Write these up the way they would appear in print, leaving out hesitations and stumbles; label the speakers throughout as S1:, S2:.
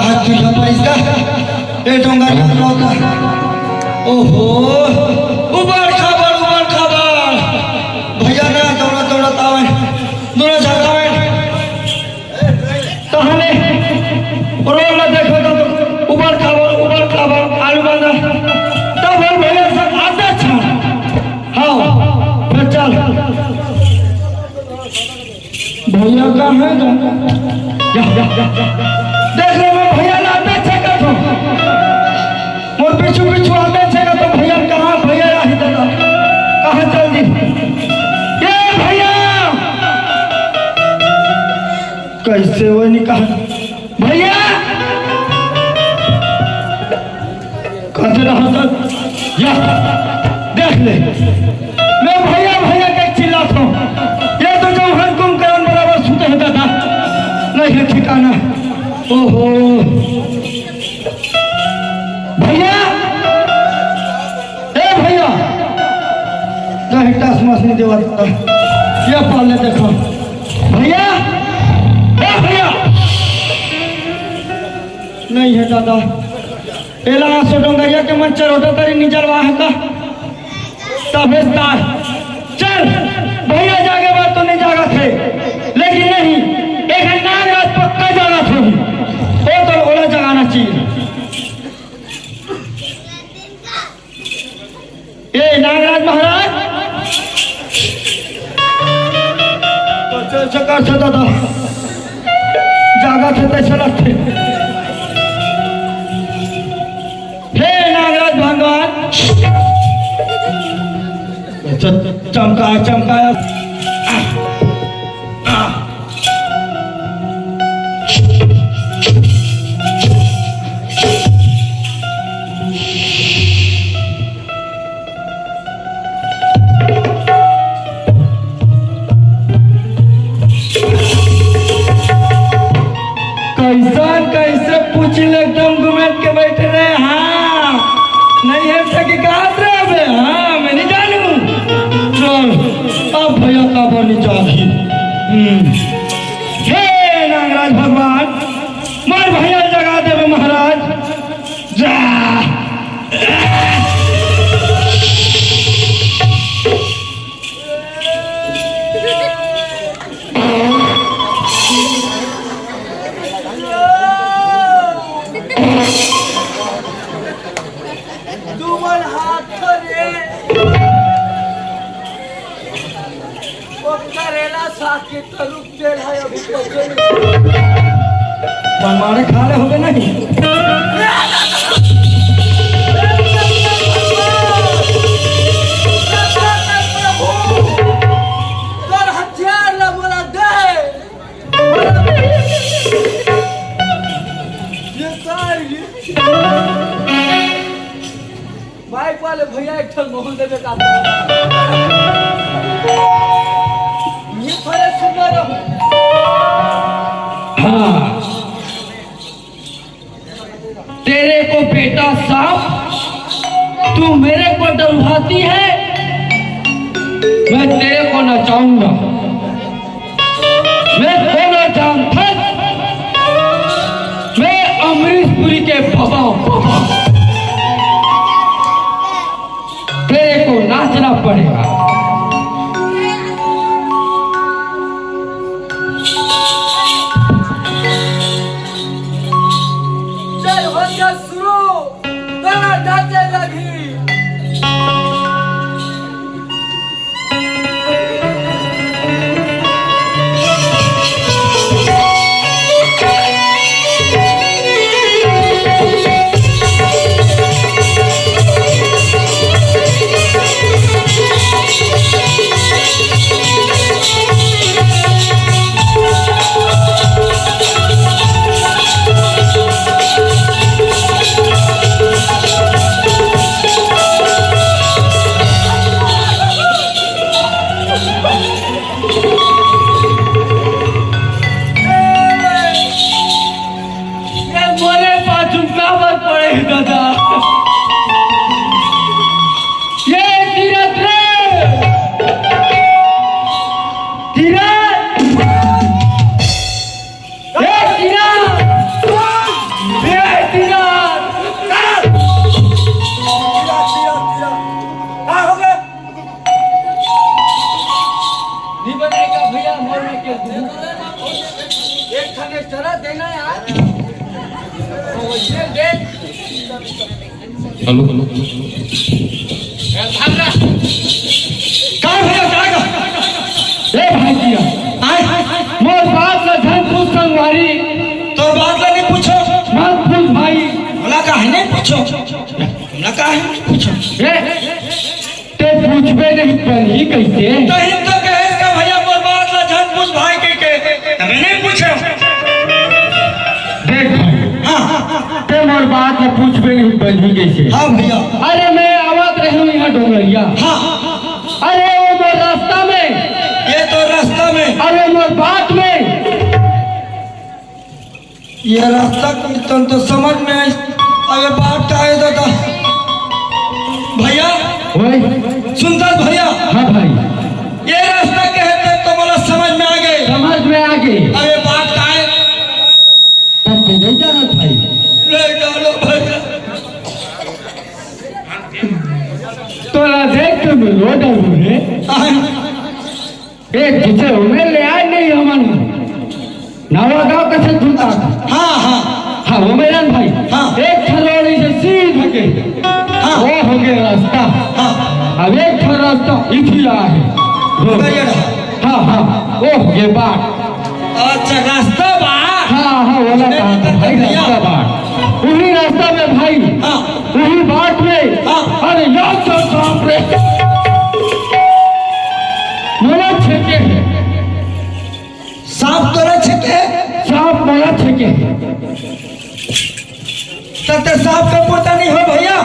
S1: हाथ तुझा पैसा ए डोंगा लौटा ओहो उबड़ खाबड़ भैया ना दौड़ा दौड़ा तावे दोनों जगावे तहने रोला देखो तो उबड़ खाबड़ आलू बंदा तब भैया सब आते छ हां फिर चल भैया का है जा देख ले मैं भैया लाते छे का तो मोर पीछू आते छे का तो भैया कहां भैया रही दादा कहां चल दी ये भैया कैसे वो निकाल भैया कहते रहा या देख ले मैं भैया के चिल्लाता हूं ये तो जो हुकुम करन बराबर सुते है दादा नहीं है ठिकाना ओहो भैया ए भैया नहीं टास मास नहीं देवा ये पाले देखो भैया ए भैया नहीं है दादा एला सो डोंगरिया के मन चरोटा तरी निजलवा है का तबेस्तार चल भैया जागे बात तो नहीं जागा थे लेकिन नहीं एक नागराज पक्का जाना था वो तो ओला जगाना चाहिए ये नागराज महाराज तो चकर से दादा जागा थे तैसे लगते हे नागराज भगवान चमका कैसे पूछ ले एकदम घुमेट के बैठे रहे हाँ नहीं है सके कहा रहे हाँ मैं नहीं जानू चल अब भैया का बनी चाहिए हे नागराज भगवान मार भैया जगा देवे महाराज जा बनमारे खाले हो गए नहीं हथियार ला बोला दे ये बाइक वाले भैया एक ठन मोहन देवे का ये थोड़े सुंदर हाँ तेरे को बेटा साहब तू मेरे को डरवाती है मैं तेरे को नचाऊंगा मैं तेरा जानता मैं अमरीशपुरी के बाबा तेरे को नाचना पड़ेगा भैया मोर में के एक खाने चला देना यार।
S2: हेलो
S1: कहाँ भैया जाएगा? ए भाई जिया आए मोर बात ला धन पूछ संगवारी तो बात ला नहीं पूछो मत पूछ भाई मला काहे नहीं पूछो हमरा काहे नहीं पूछो ए ते पूछबे नहीं पड़ी कैसे तो हिम तो कहे का भैया मोर बात ला धन पूछ भाई के तबे नहीं पूछो देख भाई हां ते मोर बात ला पूछबे नहीं पड़ी कैसे हां भैया अरे मैं आवत रहूं यहां डोंगरिया हां अरे वो तो रास्ता में ये तो रास्ता में अरे मोर बात में ये रास्ता तो समझ में आई अरे बात का है दादा भैया सुनता भैया हाँ भाई ये रास्ता कहते तो बोला समझ में आ गए अरे बात का है तब तो नहीं जाना भाई ले डालो भैया तोला देख के मैं रो डालू रे एक जिसे उन्हें ले आए नहीं हमन नवा गांव कैसे झूठा हाँ हाँ हाँ वो मेरा भाई हाँ एक खरोड़ी से सीधा के हाँ वो हो गया रास्ता हाँ अब एक रास्ता इथिया है हाँ हाँ वो हो गया बात अच्छा रास्ता बात हाँ हाँ वो लगा भाई रास्ता बात उन्हीं रास्ता में भाई हाँ उन्हीं बात में हाँ अरे यार तो सांप रे मोला छेके सांप तोरा छेके सांप मोला छेके तते सांप का पोता नहीं हो भैया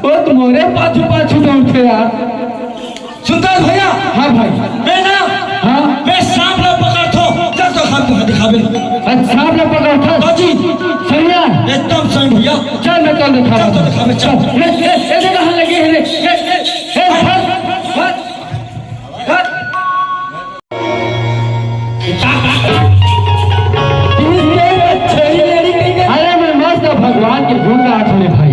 S1: वो तुम्हारे पाछू पाछू दौड़ते यार सुनता भैया हाँ भाई मैं ना हाँ मैं सांप ला पकड़तो चल तो सांप को दिखावे अच्छा सांप ला पकड़ता तो जी सही है एकदम सही भैया चल मैं कल दिखावा चल तो दिखावे चल ये कहां लगे है रे अरे मैं मस्त भगवान के गुण गात हूँ भाई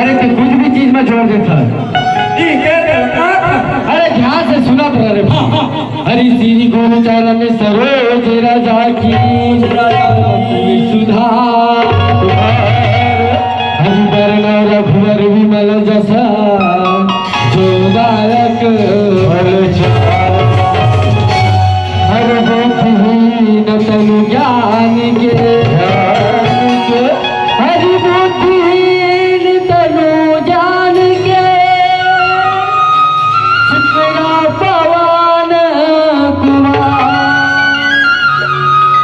S1: अरे तो कुछ भी चीज में जोड़ देता अरे ध्यान से सुना तो रे हरी श्री गोविंद चरण सरोज राजा की सुधा हरि वर्ण रघुवर विमल जसा जो दायक हर बुद्धिहीन तनु ज्ञान के हरि बुद्धिहीन तनु ज्ञान के शुक्रा पवन कुमार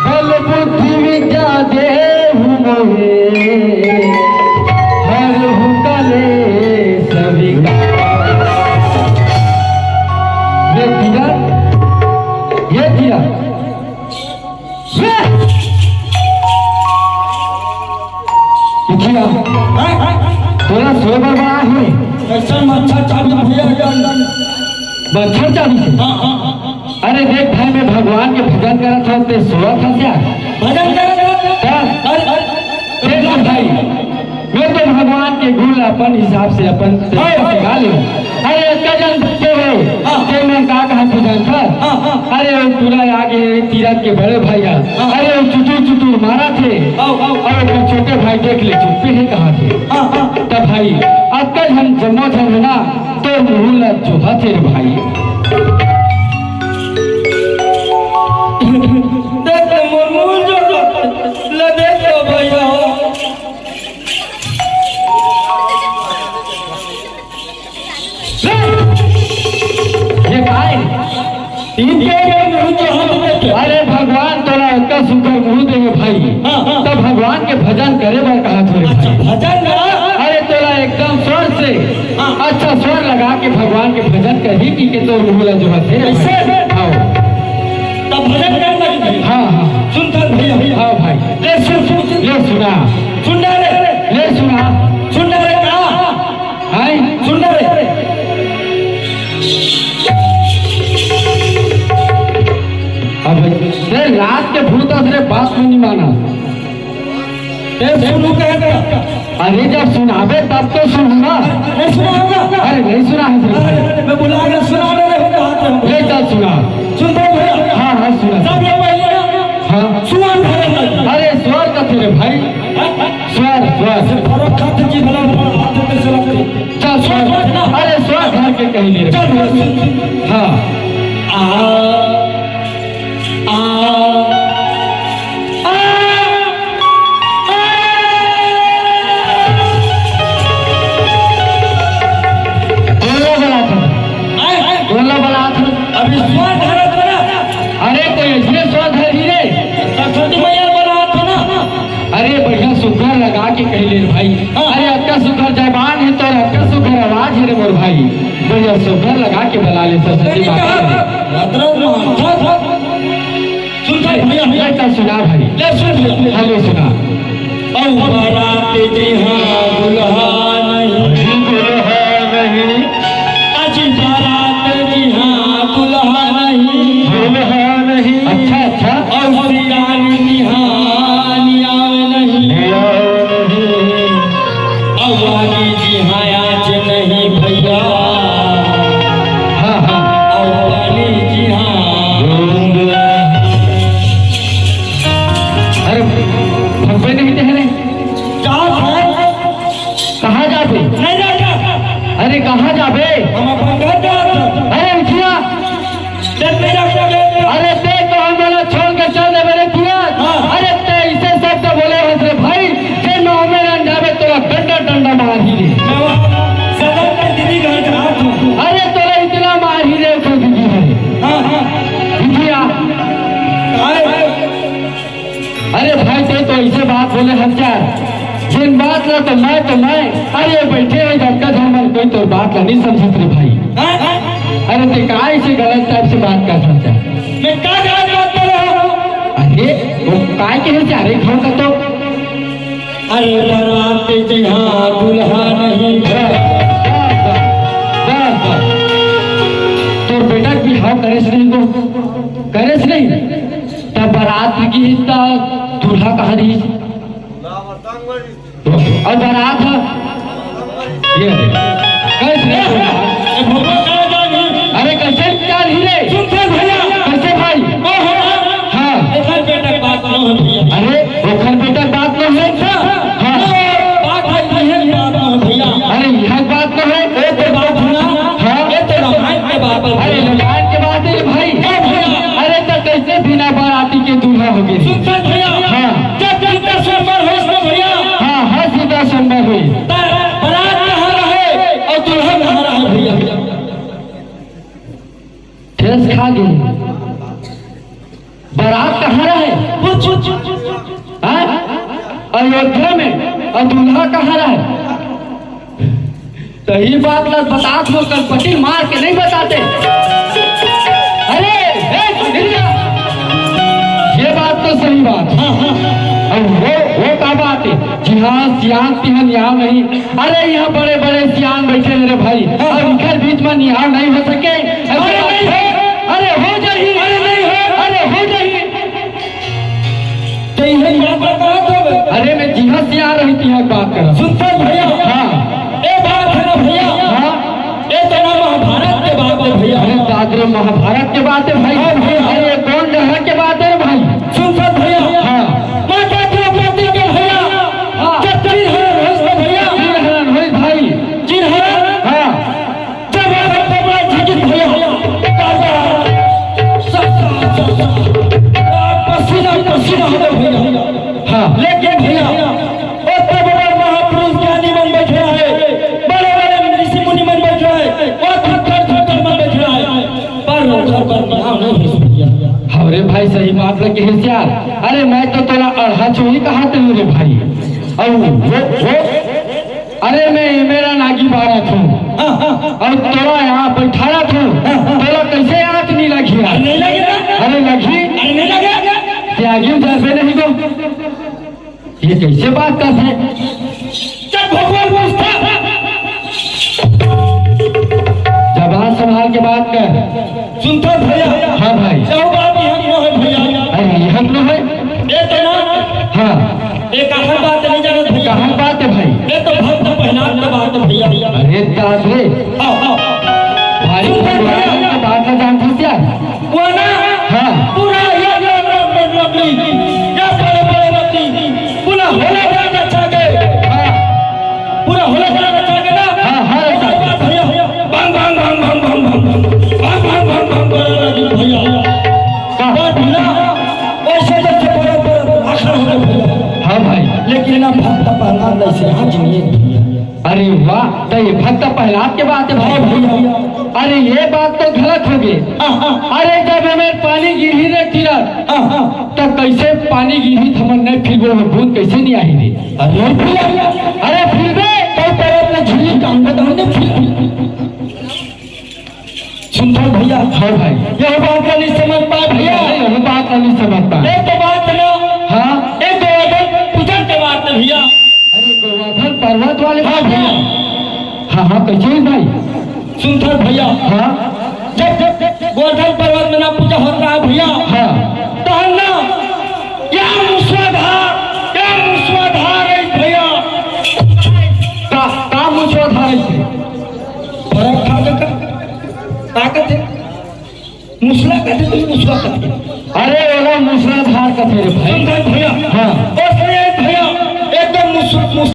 S1: बल बुद्धि विद्या देहु मोहे हर हुकले सभी ये दिया थोड़ा सो बर्बाद है ऐसा मच्छर चाबी भैया मच्छर चाबी से अरे देख भाई मैं भगवान के भजन करा था ते सोया था क्या भजन करा देख भाई मैं तो भगवान के गुण अपन हिसाब से अपन सिखा लूं अरे कजन के हो के मैं का कहा भजन कर अरे पूरा आगे तीरथ के बड़े भैया अरे चुटुर चुटुर मारा थे और छोटे भाई देख ले चुप्पे ही कहा थे तब भाई अक्कल हम जमो थे ना तो मुँह जो थे भाई देख मुँह जो लगे तो भैया ये गाय अरे भगवान तोरा इतना सुंदर मुँह देंगे भाई तब भगवान के भजन करे बार कहा थोड़े भजन अरे तोरा एकदम स्वर से अच्छा स्वर लगा के भगवान के भजन कर ही के तो मुँह जो है आओ तब भजन करना हाँ हाँ सुनता भैया हाँ भाई ले सुन ले सुना सुनना रे ले सुना सुनना रे कहा हाय सुनना रे अब रात के भूत असरे बात में नहीं माना अरे जब सुनावे तब तो सुनूंगा नहीं सुना होगा अरे नहीं सुना है मैं बुला के सुना ले चल सुना थे रे भाई? स्वर स्वर
S2: फरक खाते जी भला हाथ में से लगते
S1: चल स्वर, अरे स्वर धर के कहीं ले रे। हाँ
S2: आ
S1: बोला बला था
S2: अभी स्वर धरत बना।
S1: अरे कोई ऐसे स्वर धर ही रे
S2: सरस्वती मैया बना था ना।
S1: अरे बढ़िया सुगर लगा के कह ले भाई। अरे अक्का सुगर जबान है तो अक्का सुगर आवाज है रे मोर भाई। बढ़िया सुगर लगा के बुला ले सरस्वती माता।
S2: सुन भैया
S1: चल सुना भाई,
S2: ले सुन
S1: हेलो सुना।
S2: औ बारात जी हाँ दुल्हा नहीं,
S1: दुल्हा नहीं,
S2: अजी बारात जी हाँ दुल्हा नहीं,
S1: दुल्हा नहीं। अच्छा अच्छा।
S2: और सियानी निहानी आवे नहीं, अवानी जी हाँ आज नहीं भैया।
S1: हाँ हाँ
S2: अवानी जी हाँ
S1: अरे भगवे नहीं दे रहे कहाँ जाबे?
S2: नहीं जाता
S1: अरे कहाँ जाबे?
S2: हम अपन घर जाता।
S1: अरे उठिया,
S2: नहीं जाता।
S1: अरे देख तो हम बोला छोड़ के चल दे मेरे किया। अरे ते इसे सब तो बोले हंसरे भाई जे नौ में रन जाबे तो डंडा डंडा मार ही रे।
S2: मैं वहाँ सदर में दीदी घर जाता हूँ।
S1: अरे तोला इतना मार ही रे उसको दीदी है।
S2: हाँ हाँ
S1: उठिया, अरे भाई ते तो ऐसे बात बोले हंसार जिन बात ला तो मैं अरे बैठे हो जब हमर कोई तो बात ला नहीं समझत रे भाई। अरे ते काय से गलत टाइप से बात कर सकता?
S2: मैं क्या गलत बात कर रहा हूँ?
S1: अरे वो काय के जा रहे घर का तो?
S2: अरे बारात जी हाँ दुल्हा नहीं।
S1: तो बेटा की हाँ करेस नहीं को करेस नहीं तब बारात की दूल्हा कहाँ रही और बारात ये कैसे अरे कैसे क्या हीरे कैसे भाई? हाँ अरे ओखर बेटा बात न है। हाँ अरे यह बात न है। हाँ अरे लड़ाई के बात है भाई। अरे तो कैसे बिना बाराती के दूल्हा हो गए? हाँ हाँ हाँ सीधा संभव हुई। ठेस खा गई। बारात कहाँ रहे? अयोध्या में। और दूल्हा कहाँ रहे? तो ये बात ला बता दो कल पटी मार के नहीं बताते। अरे ये बात तो सही बात। और वो का बात है? जी हाँ सियान तिहन यहाँ नहीं। अरे यहाँ बड़े बड़े सियान बैठे मेरे भाई और इनके बीच में निहार नहीं हो सके। अरे हो जाही, अरे हो जाही। अरे मैं जी हाँ सियान रही थी बात कर
S2: सुनते भैया।
S1: हाँ
S2: ये बात है ना भैया।
S1: हाँ
S2: ये तो ना महाभारत के बात है भैया।
S1: अरे दादरे महाभारत के बात है भाई। अरे कौन जगह के बात है भाई?
S2: सुनते भैया।
S1: हाँ
S2: माता द्रौपदी के भैया चतुरी है भैया।
S1: रोहित भाई
S2: जी है।
S1: हाँ
S2: जब बड़ा झिझक भैया पसीना पसीना हो भैया।
S1: हाँ
S2: लेकिन भैया उतने बड़े महापुरुष ज्ञानी मन बैठे है, बड़े बड़े ऋषि मुनि मन बैठे है, वो थर मन बैठे है, पर उधर पर नाम नहीं है भैया।
S1: अरे भाई सही बात लगे होशियार। अरे मैं तो तेरा अढ़ा चोरी कहा थे रे भाई। और वो अरे मैं मेरा नागी बारा था और तोरा यहाँ बैठाया था। तोरा कैसे आँख नहीं लगी?
S2: नहीं लगेगा।
S1: अरे लगी
S2: नहीं लगेगा।
S1: त्यागी जैसे नहीं दो। ये कैसे बात करते हैं?
S2: जब भगवान पूछता
S1: जबान संभाल के बात कर।
S2: सुनता भैया।
S1: हाँ भाई
S2: जो बात यहाँ है भैया।
S1: अरे यह तो है।
S2: ये तो ना
S1: हाँ
S2: एक कहाँ बात नहीं जानत भैया।
S1: कहाँ बात है भाई?
S2: ये तो भक्त पहनान का बात है भैया।
S1: अरे दादरे
S2: आओ
S1: भाई बात ना जानती क्या?
S2: वो ना
S1: हाँ
S2: पूरा ये बड़े बड़े रत्ती लेकिन ना भक्त प्रहलाद ऐसे आज नहीं भैया।
S1: अरे वाह, तो ये भक्त प्रहलाद के बात है भाई भैया। अरे ये बात तो गलत हो गई। अरे जब हमें पानी गिरी रे तीरथ, तो कैसे पानी गिरी थमन नहीं फिर वो बूंद कैसे नहीं आई रे?
S2: अरे भैया,
S1: अरे फिर बे
S2: तो तेरे अपने झीली काम बताने फिर सुनता भैया।
S1: हाँ भाई,
S2: यह बात का नहीं समझ पा भैया।
S1: यह बात नहीं समझ पा।
S2: एक तो बात ना,
S1: हाँ
S2: एक गोवर्धन पूजा के बात है भैया।
S1: अरे गोवर्धन पर्वत वाले
S2: हाँ भैया।
S1: हाँ हाँ कैसे हुई भाई?
S2: सुनता भैया,
S1: हाँ
S2: जब गोवर्धन पर्वत में ना पूजा होता है भैया,
S1: हाँ
S2: तो ना क्या मूसलाधार है भैया।
S1: का मुझे थे
S2: फर्क था ताकत है, मुसला कहते तो मुसला कहते।
S1: अरे वो मूसलाधार का थे रे भाई।
S2: भैया
S1: हाँ
S2: और भैया एकदम